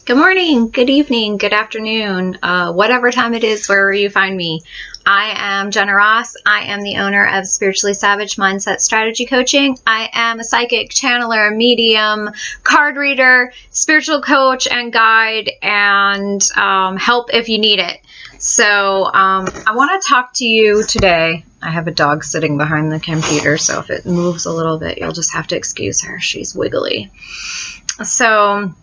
Good morning, good evening, good afternoon, whatever time it is wherever you find me. I am Jenna Ross. I am the owner of Spiritually Savage Mindset Strategy Coaching. I am a psychic, channeler, medium, card reader, spiritual coach and guide, and help if you need it. So I want to talk to you today. I have a dog sitting behind the computer, so if it moves a little bit, you'll just have to excuse her. She's wiggly. So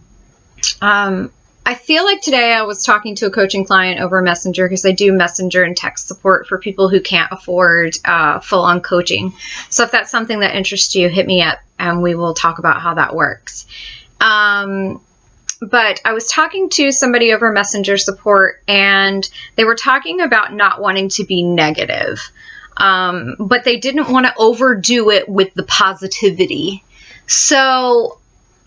I feel like today I was talking to a coaching client over Messenger because I do Messenger and text support for people who can't afford full-on coaching. So if that's something that interests you, hit me up and we will talk about how that works. But I was talking to somebody over Messenger support and they were talking about not wanting to be negative, but they didn't want to overdo it with the positivity. So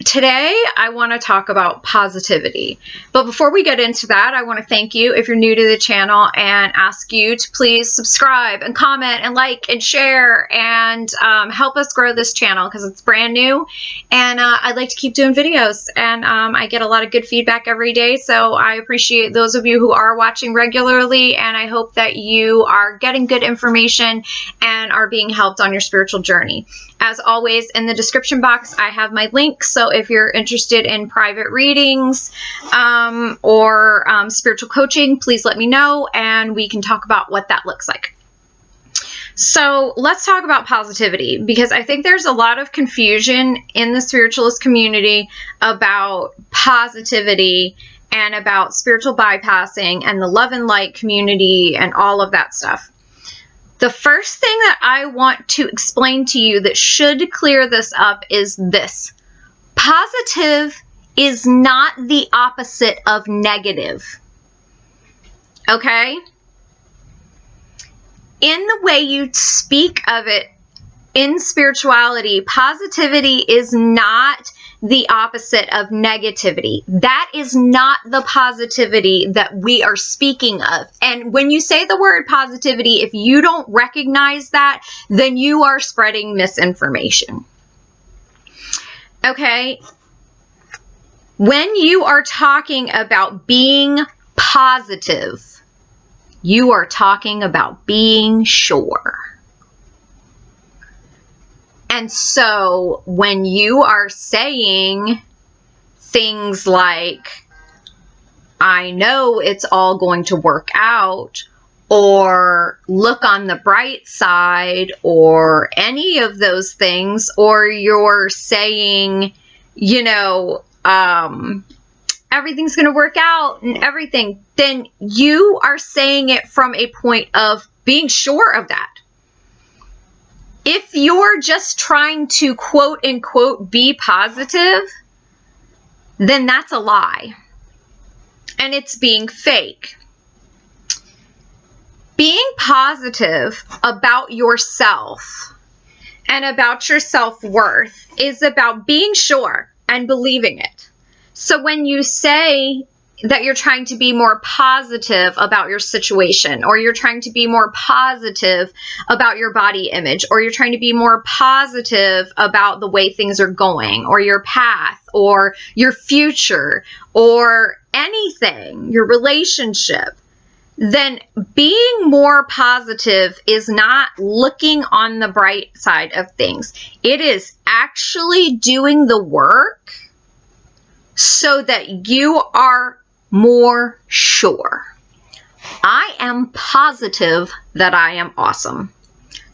today, I want to talk about positivity. But before we get into that, I want to thank you if you're new to the channel and ask you to please subscribe and comment and like and share and help us grow this channel because it's brand new. And I'd like to keep doing videos. And I get a lot of good feedback every day. So I appreciate those of you who are watching regularly. And I hope that you are getting good information and are being helped on your spiritual journey. As always, in the description box, I have my link. So if you're interested in private readings or spiritual coaching, please let me know and we can talk about what that looks like. So let's talk about positivity because I think there's a lot of confusion in the spiritualist community about positivity and about spiritual bypassing and the love and light community and all of that stuff. The first thing that I want to explain to you that should clear this up is this. Positive is not the opposite of negative. Okay? In the way you speak of it in spirituality, positivity is not the opposite of negativity. That is not the positivity that we are speaking of. And when you say the word positivity, if you don't recognize that, then you are spreading misinformation. Okay? When you are talking about being positive, you are talking about being sure. And so when you are saying things like, I know it's all going to work out, or look on the bright side, or any of those things, or you're saying, you know, everything's going to work out and everything, then you are saying it from a point of being sure of that. If you're just trying to quote unquote be positive, then that's a lie. And it's being fake. Being positive about yourself and about your self-worth is about being sure and believing it. So when you say that you're trying to be more positive about your situation, or you're trying to be more positive about your body image, or you're trying to be more positive about the way things are going, or your path, or your future, or anything, your relationship, then being more positive is not looking on the bright side of things. It is actually doing the work so that you are more sure. I am positive that I am awesome.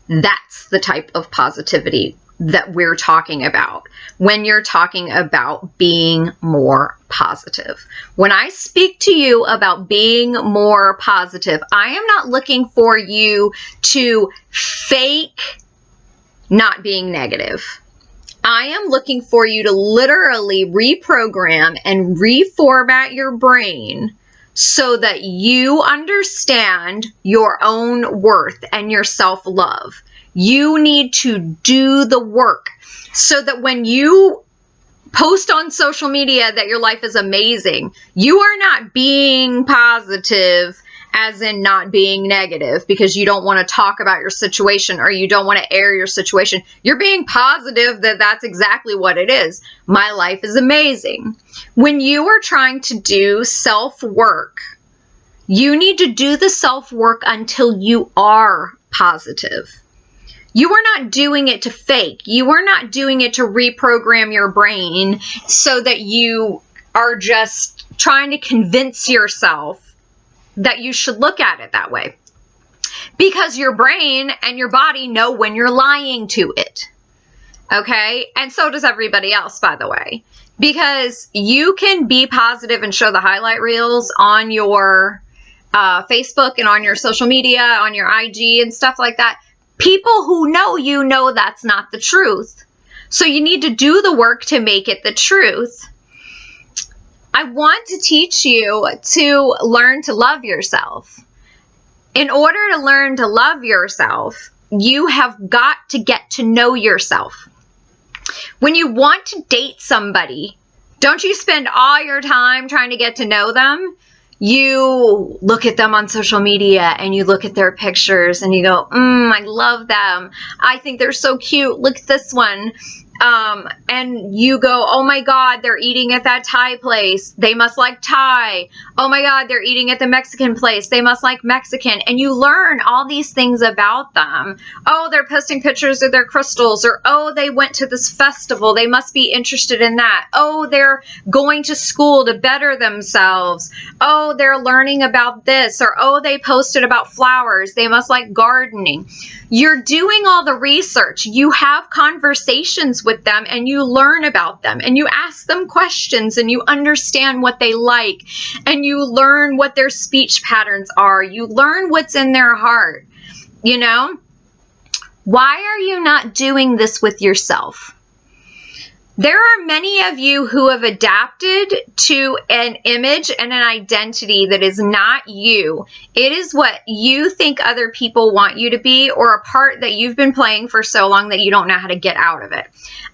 That's the type of positivity that we're talking about when you're talking about being more positive. When I speak to you about being more positive, I am not looking for you to fake not being negative. I am looking for you to literally reprogram and reformat your brain so that you understand your own worth and your self-love. You need to do the work so that when you post on social media that your life is amazing, you are not being positive as in not being negative because you don't want to talk about your situation or you don't want to air your situation. You're being positive that that's exactly what it is. My life is amazing. When you are trying to do self-work, you need to do the self-work until you are positive. You are not doing it to fake. You are not doing it to reprogram your brain so that you are just trying to convince yourself that you should look at it that way. Because your brain and your body know when you're lying to it. Okay? And so does everybody else, by the way. Because you can be positive and show the highlight reels on your Facebook and on your social media, on your IG and stuff like that. People who know you know that's not the truth. So you need to do the work to make it the truth. I want to teach you to learn to love yourself. In order to learn to love yourself, you have got to get to know yourself. When you want to date somebody, don't you spend all your time trying to get to know them? You look at them on social media and you look at their pictures and you go, I love them. I think they're so cute. Look at this one. And you go, oh my God, they're eating at that Thai place. They must like Thai. Oh my God, they're eating at the Mexican place. They must like Mexican. And you learn all these things about them. Oh, they're posting pictures of their crystals, or oh, they went to this festival. They must be interested in that. Oh, they're going to school to better themselves. Oh, they're learning about this, or oh, they posted about flowers. They must like gardening. You're doing all the research. You have conversations with them and you learn about them and you ask them questions and you understand what they like and you learn what their speech patterns are. You learn what's in their heart. You know, why are you not doing this with yourself? There are many of you who have adapted to an image and an identity that is not you. It is what you think other people want you to be, or a part that you've been playing for so long that you don't know how to get out of it.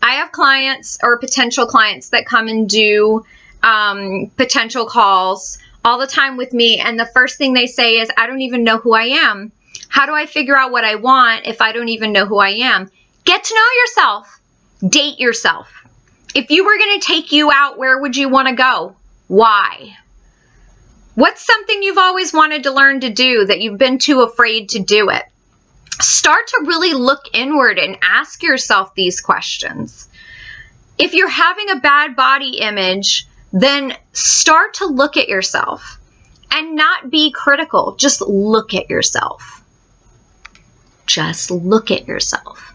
I have clients or potential clients that come and do potential calls all the time with me, and the first thing they say is, I don't even know who I am. How do I figure out what I want if I don't even know who I am? Get to know yourself. Date yourself. If you were going to take you out, where would you want to go? Why? What's something you've always wanted to learn to do that you've been too afraid to do it? Start to really look inward and ask yourself these questions. If you're having a bad body image, then start to look at yourself and not be critical. Just look at yourself. Just look at yourself.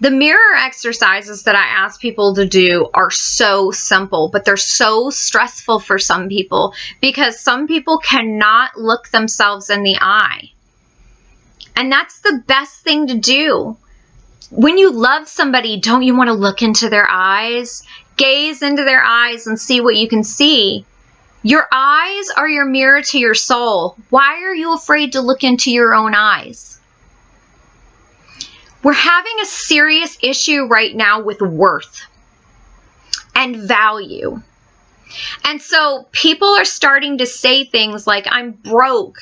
The mirror exercises that I ask people to do are so simple, but they're so stressful for some people because some people cannot look themselves in the eye. And that's the best thing to do. When you love somebody, don't you want to look into their eyes? Gaze into their eyes and see what you can see. Your eyes are your mirror to your soul. Why are you afraid to look into your own eyes? We're having a serious issue right now with worth and value. And so people are starting to say things like, I'm broke,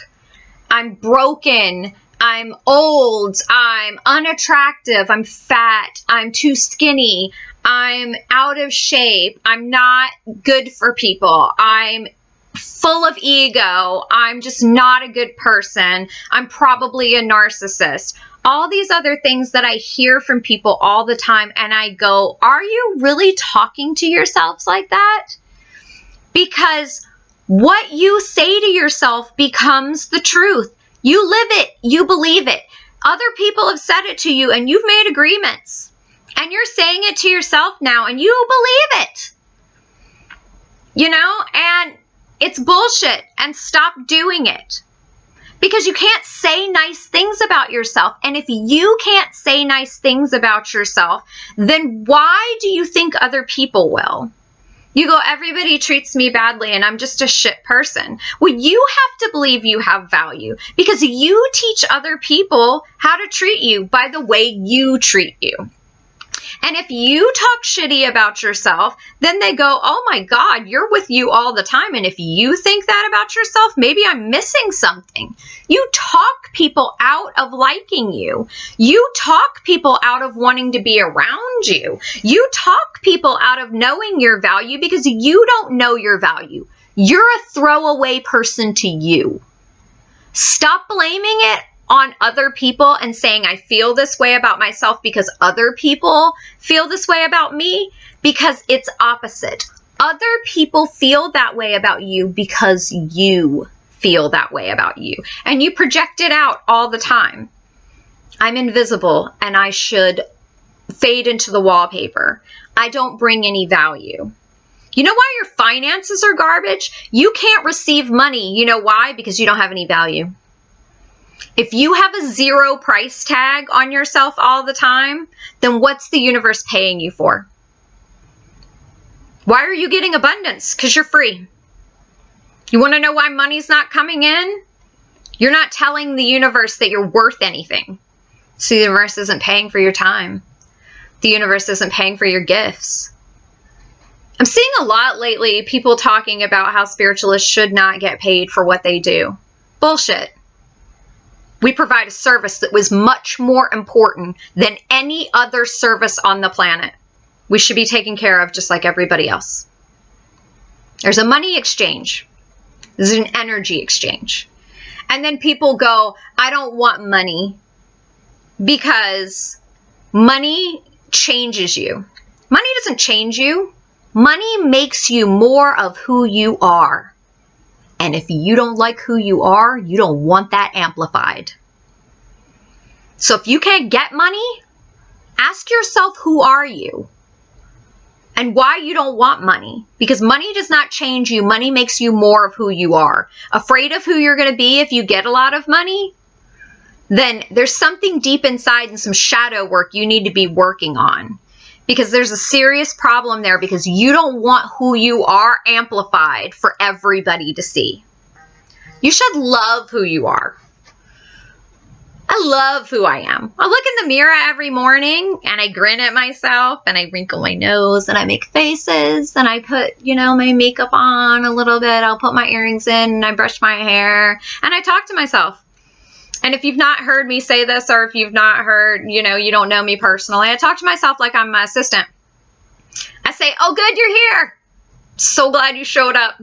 I'm broken, I'm old, I'm unattractive, I'm fat, I'm too skinny, I'm out of shape, I'm not good for people, I'm full of ego, I'm just not a good person, I'm probably a narcissist. All these other things that I hear from people all the time, and I go, are you really talking to yourselves like that? Because what you say to yourself becomes the truth. You live it, you believe it. Other people have said it to you and you've made agreements. And you're saying it to yourself now and you believe it. You know, and it's bullshit, and stop doing it. Because you can't say nice things about yourself. And if you can't say nice things about yourself, then why do you think other people will? You go, everybody treats me badly and I'm just a shit person. Well, you have to believe you have value because you teach other people how to treat you by the way you treat you. And if you talk shitty about yourself, then they go, oh my God, you're with you all the time. And if you think that about yourself, maybe I'm missing something. You talk people out of liking you. You talk people out of wanting to be around you. You talk people out of knowing your value because you don't know your value. You're a throwaway person to you. Stop blaming it on other people and saying, I feel this way about myself because other people feel this way about me, because it's opposite. Other people feel that way about you because you feel that way about you. And you project it out all the time. I'm invisible and I should fade into the wallpaper. I don't bring any value. You know why your finances are garbage? You can't receive money. You know why? Because you don't have any value. If you have a 0 price tag on yourself all the time, then what's the universe paying you for? Why are you getting abundance? Because you're free. You want to know why money's not coming in? You're not telling the universe that you're worth anything. So the universe isn't paying for your time. The universe isn't paying for your gifts. I'm seeing a lot lately people talking about how spiritualists should not get paid for what they do. Bullshit. We provide a service that was much more important than any other service on the planet. We should be taken care of just like everybody else. There's a money exchange. There's an energy exchange. And then people go, I don't want money because money changes you. Money doesn't change you. Money makes you more of who you are. And if you don't like who you are, you don't want that amplified. So if you can't get money, ask yourself, who are you? And why you don't want money. Because money does not change you. Money makes you more of who you are. Afraid of who you're going to be if you get a lot of money? Then there's something deep inside and some shadow work you need to be working on. Because there's a serious problem there, because you don't want who you are amplified for everybody to see. You should love who you are. I love who I am. I look in the mirror every morning and I grin at myself and I wrinkle my nose and I make faces and I put, my makeup on a little bit. I'll put my earrings in and I brush my hair and I talk to myself. And if you've not heard me say this, or if you've not heard, you don't know me personally, I talk to myself like I'm my assistant. I say, oh, good, you're here. So glad you showed up.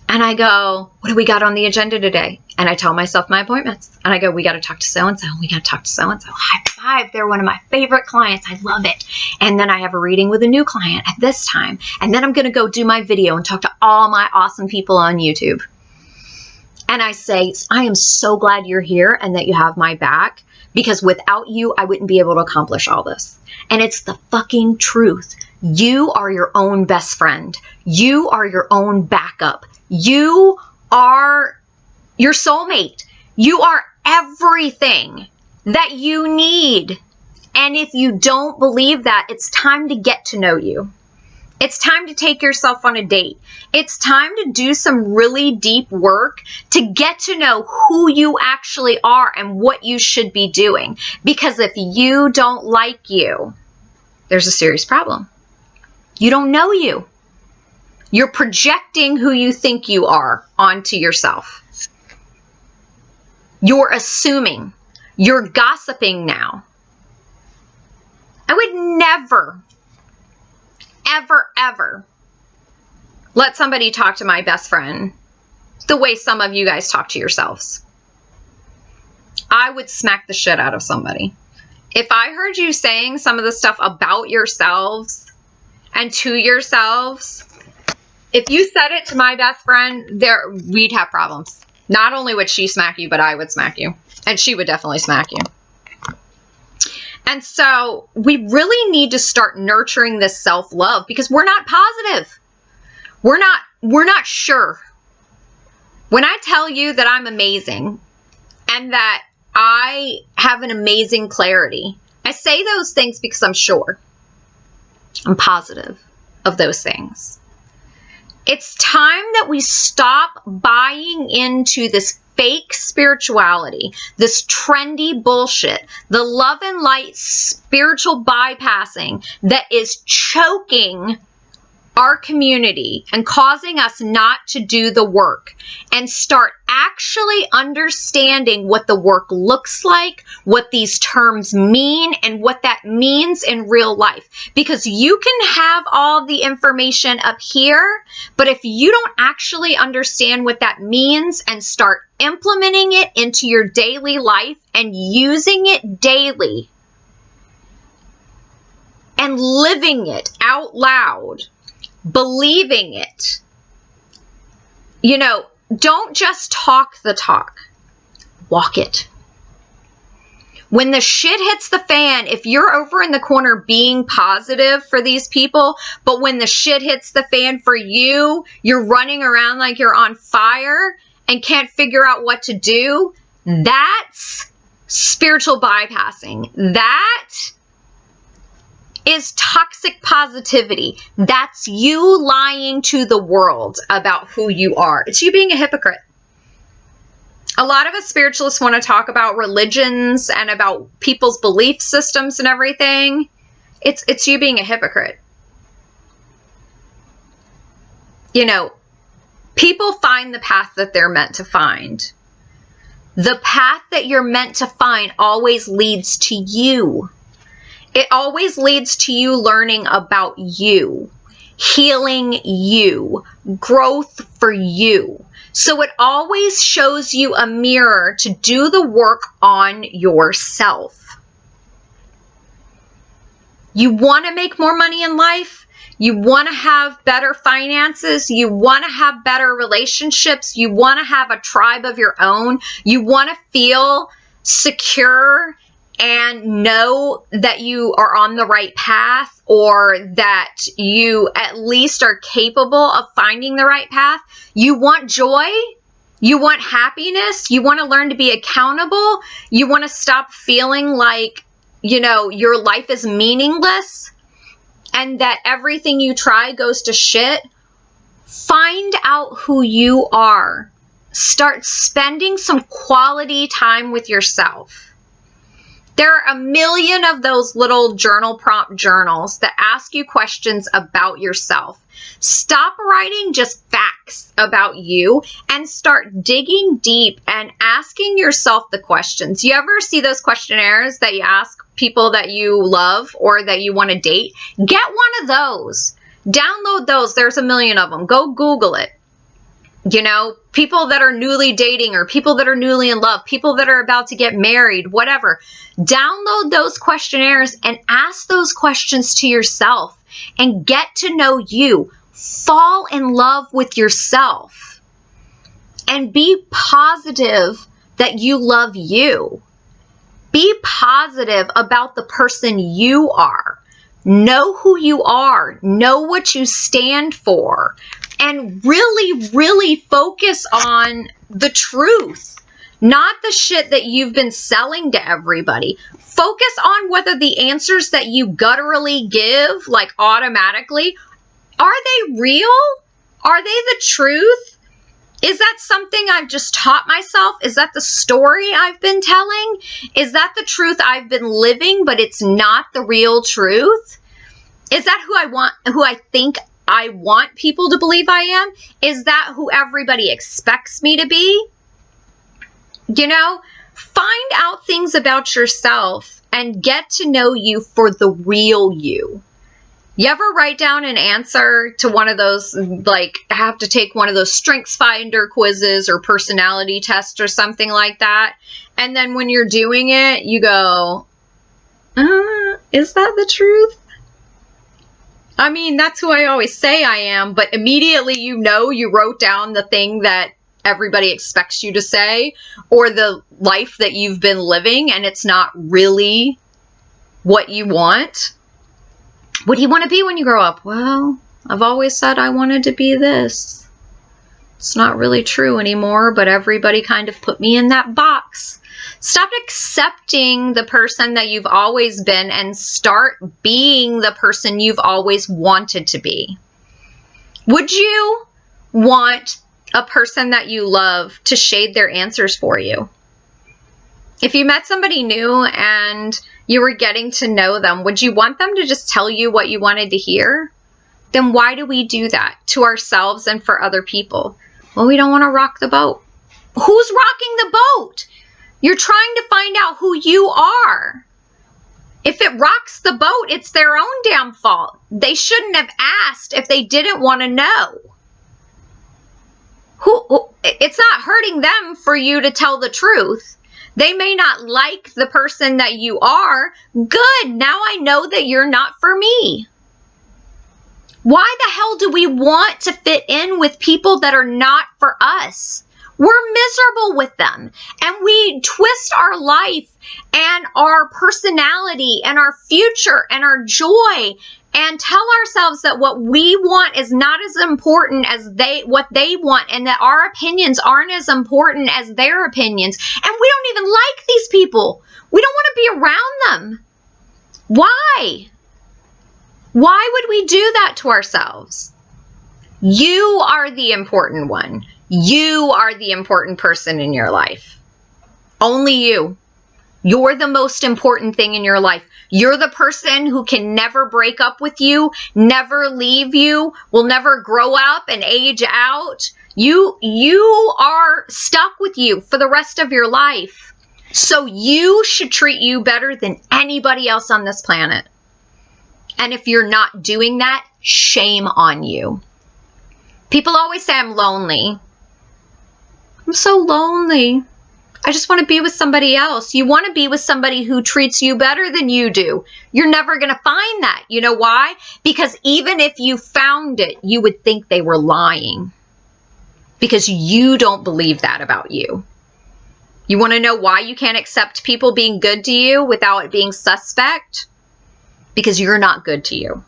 And I go, what do we got on the agenda today? And I tell myself my appointments. And I go, we got to talk to so-and-so. We got to talk to so-and-so. High five. They're one of my favorite clients. I love it. And then I have a reading with a new client at this time. And then I'm going to go do my video and talk to all my awesome people on YouTube. And I say, I am so glad you're here and that you have my back, because without you, I wouldn't be able to accomplish all this. And it's the fucking truth. You are your own best friend. You are your own backup. You are your soulmate. You are everything that you need. And if you don't believe that, it's time to get to know you. It's time to take yourself on a date. It's time to do some really deep work to get to know who you actually are and what you should be doing. Because if you don't like you, there's a serious problem. You don't know you. You're projecting who you think you are onto yourself. You're assuming. You're gossiping now. I would never, ever let somebody talk to my best friend the way some of you guys talk to yourselves. I would smack the shit out of somebody. If I heard you saying some of the stuff about yourselves and to yourselves, if you said it to my best friend, we'd have problems. Not only would she smack you, but I would smack you. And she would definitely smack you. And so we really need to start nurturing this self-love, because we're not positive. We're not sure. When I tell you that I'm amazing and that I have an amazing clarity, I say those things because I'm sure. I'm positive of those things. It's time that we stop buying into this fake spirituality, this trendy bullshit, the love and light spiritual bypassing that is choking our community and causing us not to do the work, and start actually understanding what the work looks like, what these terms mean, and what that means in real life. Because you can have all the information up here, but if you don't actually understand what that means and start implementing it into your daily life and using it daily and living it out loud, believing it, you know, don't just talk the talk, walk it. When the shit hits the fan, if you're over in the corner being positive for these people, but when the shit hits the fan for you, you're running around like you're on fire and can't figure out what to do, that's spiritual bypassing. That is toxic positivity. That's you lying to the world about who you are. It's you being a hypocrite. A lot of us spiritualists want to talk about religions and about people's belief systems and everything. It's you being a hypocrite. You know, people find the path that they're meant to find. The path that you're meant to find always leads to you. It always leads to you learning about you, healing you, growth for you. So it always shows you a mirror to do the work on yourself. You want to make more money in life? You want to have better finances? You want to have better relationships? You want to have a tribe of your own? You want to feel secure and know that you are on the right path, or that you at least are capable of finding the right path? You want joy? You want happiness? You want to learn to be accountable? You want to stop feeling like, you know, your life is meaningless and that everything you try goes to shit? Find out who you are. Start spending some quality time with yourself. There are a million of those little journal prompt journals that ask you questions about yourself. Stop writing just facts about you and start digging deep and asking yourself the questions. You ever see those questionnaires that you ask people that you love or that you want to date? Get one of those. Download those. There's a million of them. Go Google it. You know, people that are newly dating or people that are newly in love, people that are about to get married, whatever. Download those questionnaires and ask those questions to yourself and get to know you. Fall in love with yourself and be positive that you love you. Be positive about the person you are. Know who you are. Know what you stand for. And really, really focus on the truth, not the shit that you've been selling to everybody. Focus on whether the answers that you gutturally give, like automatically, are they real? Are they the truth? Is that something I've just taught myself? Is that the story I've been telling? Is that the truth I've been living, but it's not the real truth? Is that who I think I want people to believe I am? Is that who everybody expects me to be? You know, find out things about yourself and get to know you for the real you. You ever write down an answer to one of those, like, have to take one of those strengths finder quizzes or personality tests or something like that? And then when you're doing it, you go, is that the truth? I mean, that's who I always say I am, but immediately you know you wrote down the thing that everybody expects you to say, or the life that you've been living, and it's not really what you want. What do you want to be when you grow up? Well, I've always said I wanted to be this. It's not really true anymore, but everybody kind of put me in that box. Stop accepting the person that you've always been and start being the person you've always wanted to be. Would you want a person that you love to shade their answers for you? If you met somebody new and you were getting to know them, would you want them to just tell you what you wanted to hear? Then why do we do that to ourselves and for other people? Well, we don't want to rock the boat. Who's rocking the boat? You're trying to find out who you are. If it rocks the boat, it's their own damn fault. They shouldn't have asked if they didn't want to know. It's not hurting them for you to tell the truth. They may not like the person that you are. Good, now I know that you're not for me. Why the hell do we want to fit in with people that are not for us? We're miserable with them, and we twist our life and our personality and our future and our joy and tell ourselves that what we want is not as important as what they want, and that our opinions aren't as important as their opinions. And we don't even like these people. We don't want to be around them. Why? Why would we do that to ourselves? You are the important one. You are the important person in your life. Only you. You're the most important thing in your life. You're the person who can never break up with you, never leave you, will never grow up and age out. You are stuck with you for the rest of your life. So you should treat you better than anybody else on this planet. And if you're not doing that, shame on you. People always say I'm lonely. I'm so lonely. I just want to be with somebody else. You want to be with somebody who treats you better than you do. You're never going to find that. You know why? Because even if you found it, you would think they were lying. Because you don't believe that about you. You want to know why you can't accept people being good to you without it being suspect? Because you're not good to you.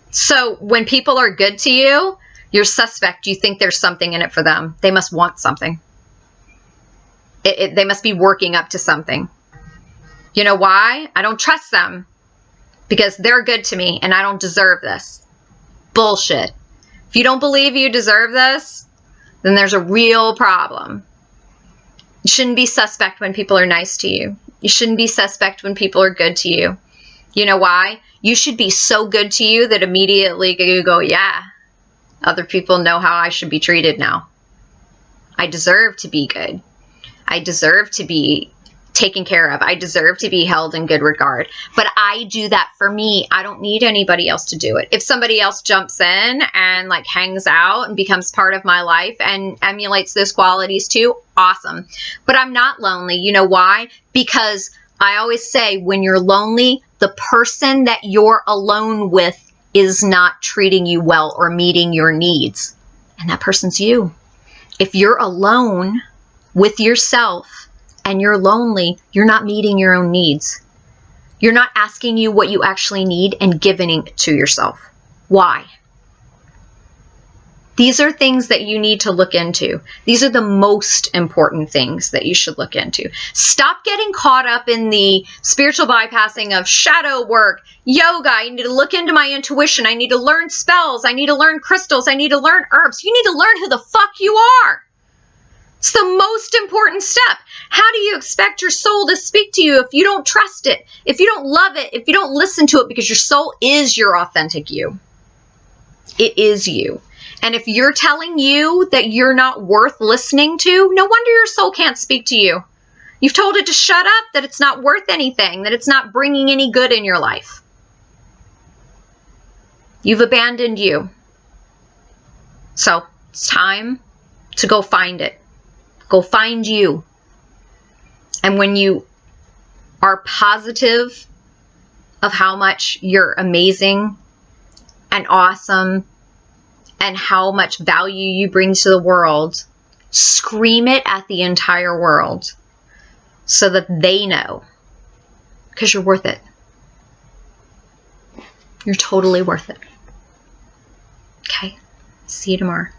So when people are good to you, you're suspect. You think there's something in it for them. They must want something. They must be working up to something. You know why? I don't trust them because they're good to me and I don't deserve this. Bullshit. If you don't believe you deserve this, then there's a real problem. You shouldn't be suspect when people are nice to you. You shouldn't be suspect when people are good to you. You know why? You should be so good to you that immediately you go, yeah, other people know how I should be treated now. I deserve to be good. I deserve to be taken care of. I deserve to be held in good regard. But I do that for me. I don't need anybody else to do it. If somebody else jumps in and like hangs out and becomes part of my life and emulates those qualities too, awesome. But I'm not lonely. You know why? Because I always say when you're lonely, the person that you're alone with is not treating you well or meeting your needs. And that person's you. If you're alone with yourself and you're lonely, you're not meeting your own needs. You're not asking you what you actually need and giving it to yourself. Why? These are things that you need to look into. These are the most important things that you should look into. Stop getting caught up in the spiritual bypassing of shadow work, yoga. I need to look into my intuition. I need to learn spells. I need to learn crystals. I need to learn herbs. You need to learn who the fuck you are. It's the most important step. How do you expect your soul to speak to you if you don't trust it, if you don't love it, if you don't listen to it? Because your soul is your authentic you. It is you. And if you're telling you that you're not worth listening to, no wonder your soul can't speak to you. You've told it to shut up, that it's not worth anything, that it's not bringing any good in your life. You've abandoned you. So it's time to go find it. Go find you. And when you are positive of how much you're amazing and awesome and how much value you bring to the world, scream it at the entire world so that they know, because you're worth it. You're totally worth it. Okay? See you tomorrow.